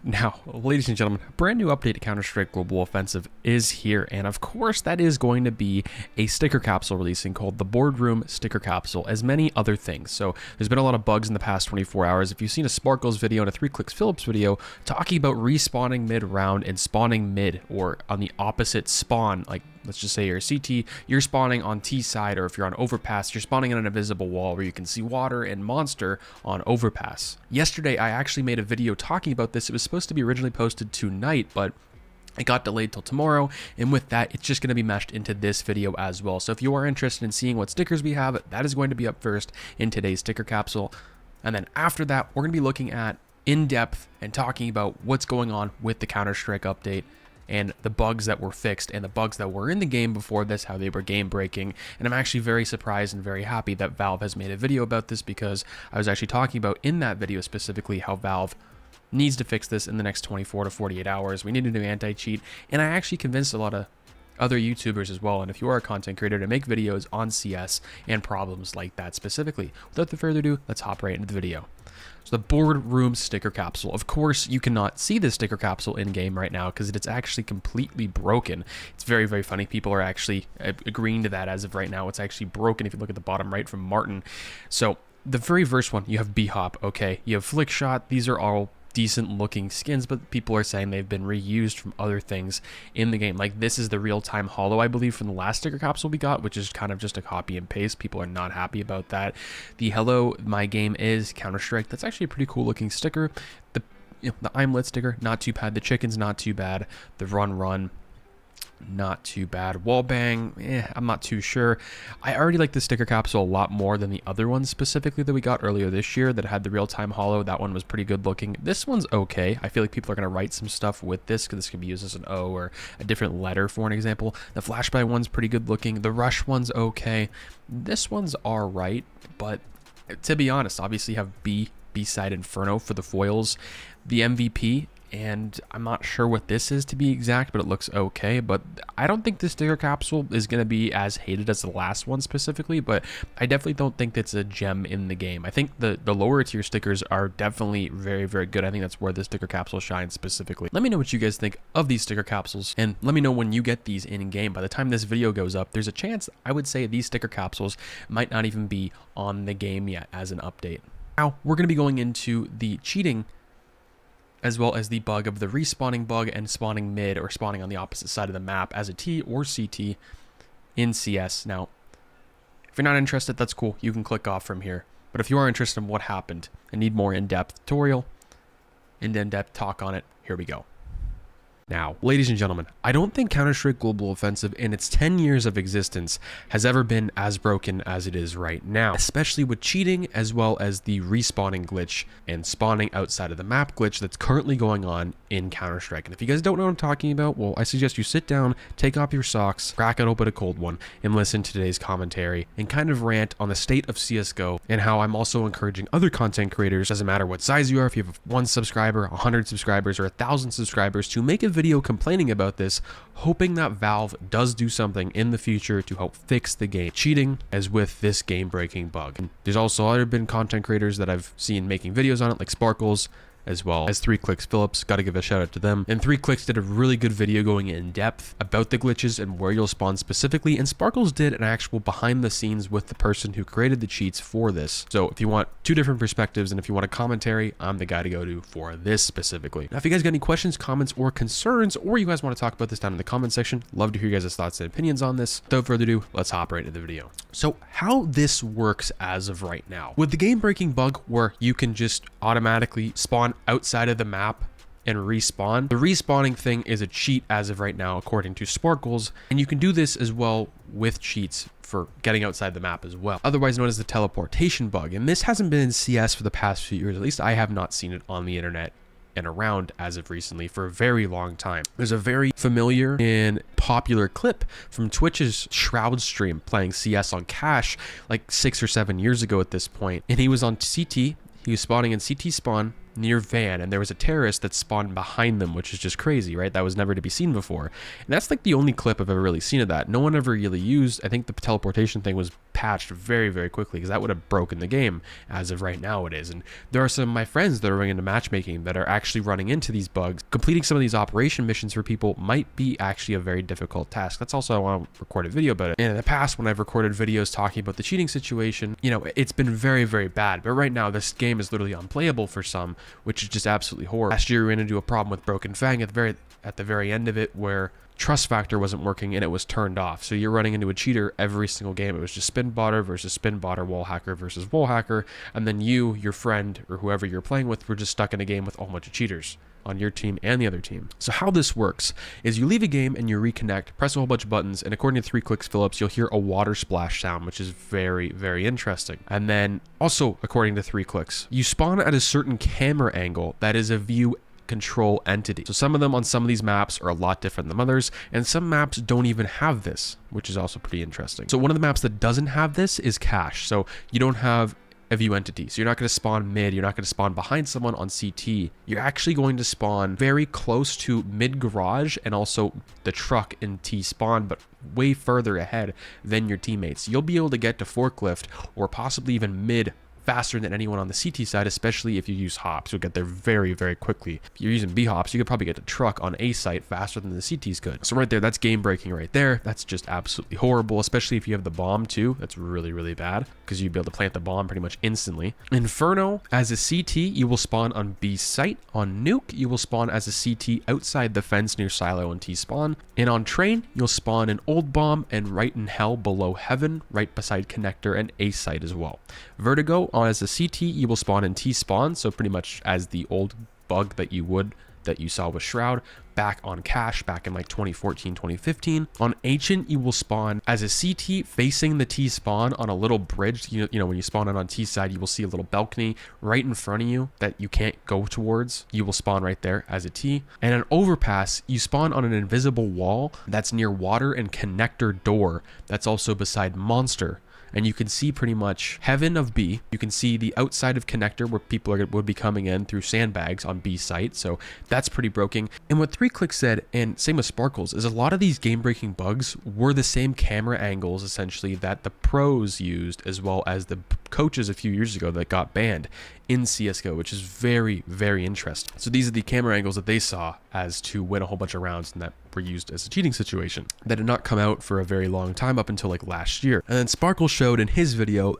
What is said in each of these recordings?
Now, ladies and gentlemen, a brand new update to Counter-Strike Global Offensive is here, and of course that is going to be a sticker capsule releasing called the Boardroom Sticker Capsule, as many other things. So there's been a lot of bugs in the past 24 hours. If you've seen a Sparkles video and a 3Clicks Phillips video talking about respawning mid-round and spawning mid, or on the opposite spawn, like let's just say you're CT, you're spawning on T side, or if you're on overpass, you're spawning in an invisible wall where you can see water and monster on overpass. Yesterday, I actually made a video talking about this. It was supposed to be originally posted tonight, but it got delayed till tomorrow, and with that, it's just going to be meshed into this video as well. So if you are interested in seeing what stickers we have, that is going to be up first in today's sticker capsule. And then after that, we're going to be looking at in-depth and talking about what's going on with the Counter-Strike update and the bugs that were fixed and the bugs that were in the game before this, how they were game breaking. And I'm actually very surprised and very happy that Valve has made a video about this, because I was actually talking about in that video specifically how Valve needs to fix this in the next 24 to 48 hours. We need a new anti-cheat, and I actually convinced a lot of other YouTubers as well, and if you are a content creator, to make videos on CS and problems like that specifically. Without further ado, let's hop right into the video. So the Boardroom Sticker Capsule. Of course, you cannot see this sticker capsule in-game right now because it's actually completely broken. It's very, very funny. People are actually agreeing to that as of right now. It's actually broken if you look at the bottom right from Martin. So the very first one, you have B-Hop, okay? You have Flickshot. These are all decent looking skins, but people are saying they've been reused from other things in the game. Like, this is the real-time holo, I believe, from the last sticker capsule we got, which is kind of just a copy and paste. People are not happy about that. The Hello, My Game Is Counter-Strike, that's actually a pretty cool looking sticker. The I'm Lit sticker, not too bad. The Chicken's not too bad. The Run, not too bad. Wallbang, I'm not too sure. I already like the sticker capsule a lot more than the other ones specifically that we got earlier this year that had the real-time holo. That one was pretty good looking. This one's okay. I feel like people are going to write some stuff with this because this could be used as an O or a different letter, for an example. The Flashbang one's pretty good looking. The Rush one's okay. This one's alright, but to be honest, obviously you have B-Side Inferno for the foils. The MVP, and I'm not sure what this is to be exact, but it looks okay. But I don't think this sticker capsule is going to be as hated as the last one specifically, but I definitely don't think it's a gem in the game. I think the lower tier stickers are definitely very, very good. I think that's where the sticker capsule shines specifically. Let me know what you guys think of these sticker capsules, and let me know when you get these in game. By the time this video goes up, there's a chance I would say these sticker capsules might not even be on the game yet as an update. Now, we're going to be going into the cheating as well as the bug of the respawning bug and spawning mid or spawning on the opposite side of the map as a T or CT in CS. Now, if you're not interested, that's cool. You can click off from here. But if you are interested in what happened and need more in-depth tutorial and in-depth talk on it, here we go. Now, ladies and gentlemen, I don't think Counter-Strike Global Offensive in its 10 years of existence has ever been as broken as it is right now, especially with cheating as well as the respawning glitch and spawning outside of the map glitch that's currently going on in Counter-Strike. And if you guys don't know what I'm talking about, well, I suggest you sit down, take off your socks, crack open a cold one, and listen to today's commentary and kind of rant on the state of CSGO and how I'm also encouraging other content creators, doesn't matter what size you are, if you have 1 subscriber, 100 subscribers, or 1,000 subscribers, to make a video complaining about this, hoping that Valve does do something in the future to help fix the game cheating as with this game breaking bug. And there's also other been content creators that I've seen making videos on it, like Sparkles, as well as 3Clicks Phillips. Got to give a shout out to them. And 3Clicks did a really good video going in depth about the glitches and where you'll spawn specifically. And Sparkles did an actual behind the scenes with the person who created the cheats for this. So if you want 2 different perspectives and if you want a commentary, I'm the guy to go to for this specifically. Now, if you guys got any questions, comments, or concerns, or you guys want to talk about this down in the comment section, love to hear you guys' thoughts and opinions on this. Without further ado, let's hop right into the video. So how this works as of right now, with the game breaking bug where you can just automatically spawn outside of the map and respawn. The respawning thing is a cheat as of right now, according to Sparkles, and you can do this as well with cheats for getting outside the map as well, otherwise known as the teleportation bug. And this hasn't been in CS for the past few years. At least I have not seen it on the internet and around as of recently for a very long time. There's a very familiar and popular clip from Twitch's Shroud stream playing CS on Cash like 6 or 7 years ago at this point, and he was on CT. He was spawning in CT spawn, near Van, and there was a terrorist that spawned behind them, which is just crazy, right? That was never to be seen before. And that's like the only clip I've ever really seen of that. No one ever really used, I think the teleportation thing was patched very, very quickly, because that would have broken the game. As of right now it is. And there are some of my friends that are running into matchmaking that are actually running into these bugs. Completing some of these operation missions for people might be actually a very difficult task. That's also why I want to record a video about it. And in the past, when I've recorded videos talking about the cheating situation, you know, it's been very, very bad. But right now, this game is literally unplayable for some, which is just absolutely horrible. Last year, we ran into a problem with Broken Fang at the very end of it, where trust factor wasn't working and it was turned off. So you're running into a cheater every single game. It was just spin botter versus spin botter, wall hacker versus wall hacker, and then you, your friend, or whoever you're playing with were just stuck in a game with a whole bunch of cheaters on your team and the other team. So how this works is you leave a game and you reconnect, press a whole bunch of buttons, and according to 3 Clicks Phillips, you'll hear a water splash sound, which is very, very interesting. And then also, according to 3 Clicks, you spawn at a certain camera angle that is a view control entity. So some of them on some of these maps are a lot different than others, and some maps don't even have this, which is also pretty interesting. So one of the maps that doesn't have this is Cache. So you don't have a view entity. So you're not going to spawn mid, you're not going to spawn behind someone on CT. You're actually going to spawn very close to mid garage and also the truck in T spawn, but way further ahead than your teammates. You'll be able to get to forklift or possibly even mid faster than anyone on the CT side, especially if you use hops. You'll get there very, very quickly. If you're using B hops, you could probably get to truck on A site faster than the CTs could. So right there, that's game breaking right there. That's just absolutely horrible, especially if you have the bomb too. That's really, really bad, because you'd be able to plant the bomb pretty much instantly. Inferno, as a CT, you will spawn on B site. On Nuke, you will spawn as a CT outside the fence near Silo and T spawn. And on Train, you'll spawn an old bomb and right in hell below Heaven, right beside Connector and A site as well. Vertigo, as a CT, you will spawn in T spawn, so pretty much as the old bug that you saw with Shroud back on Cache back in like 2014, 2015. On Ancient, you will spawn as a CT facing the T spawn on a little bridge. You know, when you spawn in on T side, you will see a little balcony right in front of you that you can't go towards. You will spawn right there as a T. And an Overpass, you spawn on an invisible wall that's near Water and Connector door that's also beside Monster. And you can see pretty much Heaven of B. You can see the outside of Connector where people would be coming in through sandbags on B site. So that's pretty broken. And what 3 Clicks said, and same with Sparkles, is a lot of these game-breaking bugs were the same camera angles essentially that the pros used, as well as the coaches a few years ago that got banned in CSGO, which is very, very interesting. So these are the camera angles that they saw as to win a whole bunch of rounds and that were used as a cheating situation that did not come out for a very long time, up until like last year. And then Sparkle showed in his video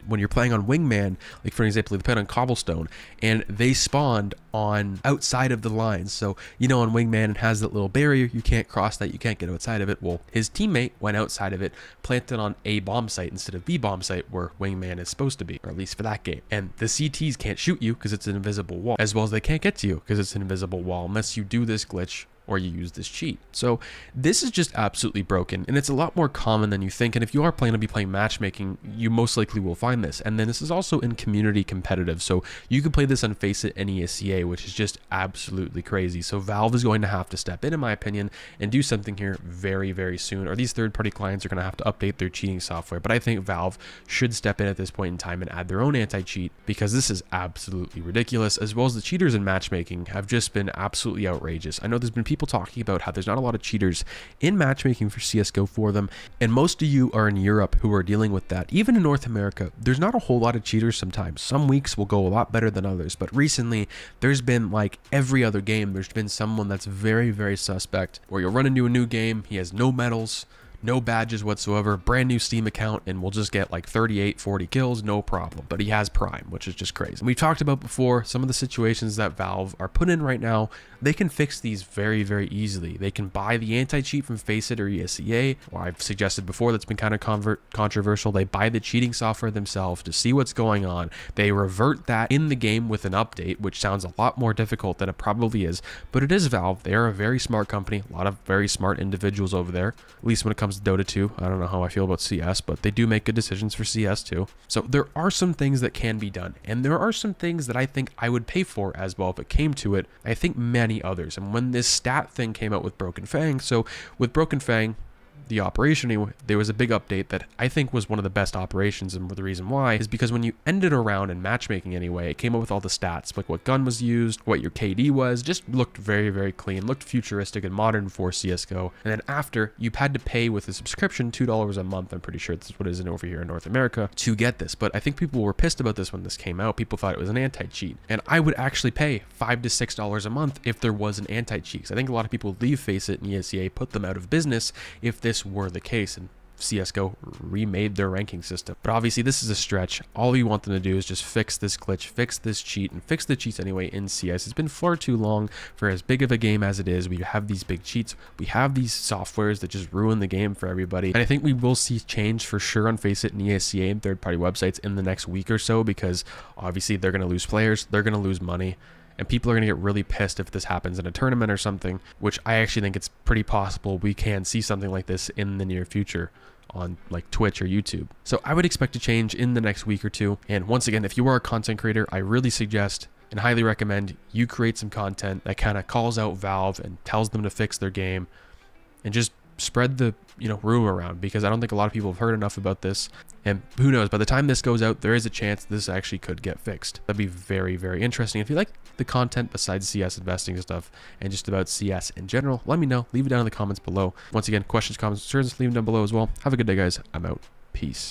when you're playing on Wingman, like for example, they played on Cobblestone and they spawned on outside of the lines. So, you know, on Wingman, it has that little barrier. You can't cross that. You can't get outside of it. Well, his teammate went outside of it, planted on A bomb site instead of B bomb site where Wingman is supposed to be, or at least for that game. And the CTs can't shoot you because it's an invisible wall, as well as they can't get to you because it's an invisible wall unless you do this glitch or you use this cheat. So this is just absolutely broken, and it's a lot more common than you think. And if you are planning to be playing matchmaking, you most likely will find this. And then this is also in community competitive, so you can play this on Faceit and ESEA, which is just absolutely crazy. So Valve is going to have to step in my opinion, and do something here very, very soon, or these third-party clients are going to have to update their cheating software. But I think Valve should step in at this point in time and add their own anti-cheat, because this is absolutely ridiculous, as well as the cheaters in matchmaking have just been absolutely outrageous. I know there's been people talking about how there's not a lot of cheaters in matchmaking for CSGO for them, and most of you are in Europe who are dealing with that. Even in North America, there's not a whole lot of cheaters sometimes. Some weeks will go a lot better than others, but recently there's been, like every other game, there's been someone that's very, very suspect, where you'll run into a new game, he has no medals, no badges whatsoever, brand new Steam account, and we'll just get like 38, 40 kills, no problem. But he has Prime, which is just crazy. And we've talked about before some of the situations that Valve are put in right now. They can fix these very, very easily. They can buy the anti-cheat from Faceit or ESEA, or I've suggested before that's been kind of controversial. They buy the cheating software themselves to see what's going on. They revert that in the game with an update, which sounds a lot more difficult than it probably is, but it is Valve. They are a very smart company, a lot of very smart individuals over there, at least when it comes to Dota 2. I don't know how I feel about CS, but they do make good decisions for CS too. So there are some things that can be done, and there are some things that I think I would pay for as well if it came to it. I think many others. And when this stat thing came out with Broken Fang, so with Broken Fang, the operation anyway, there was a big update that I think was one of the best operations, and the reason why is because when you ended a round in matchmaking anyway, it came up with all the stats, like what gun was used, what your KD was, just looked very, very clean, looked futuristic and modern for CSGO. And then after, you had to pay with a subscription $2 a month, I'm pretty sure this is what it is over here in North America, to get this. But I think people were pissed about this when this came out. People thought it was an anti-cheat, and I would actually pay $5 to $6 a month if there was an anti-cheat, because I think a lot of people leave Faceit and ESEA, put them out of business if this were the case, and CSGO remade their ranking system. But obviously this is a stretch. All we want them to do is just fix this glitch, fix this cheat, and fix the cheats anyway in CS. It's been far too long for as big of a game as it is. We have these big cheats, we have these softwares that just ruin the game for everybody, and I think we will see change for sure on Faceit and ESEA and third-party websites in the next week or so, because obviously they're going to lose players, they're going to lose money, and people are going to get really pissed if this happens in a tournament or something, which I actually think it's pretty possible we can see something like this in the near future on like Twitch or YouTube. So I would expect to change in the next week or two. And once again, if you are a content creator, I really suggest and highly recommend you create some content that kind of calls out Valve and tells them to fix their game, and just spread the rumor around, because I don't think a lot of people have heard enough about this. And who knows, by the time this goes out, there is a chance this actually could get fixed. That'd be very, very interesting. If you like the content besides CS investing stuff and just about CS in general, let me know. Leave it down in the comments below. Once again, questions, comments, concerns, leave them down below as well. Have a good day, guys. I'm out. Peace.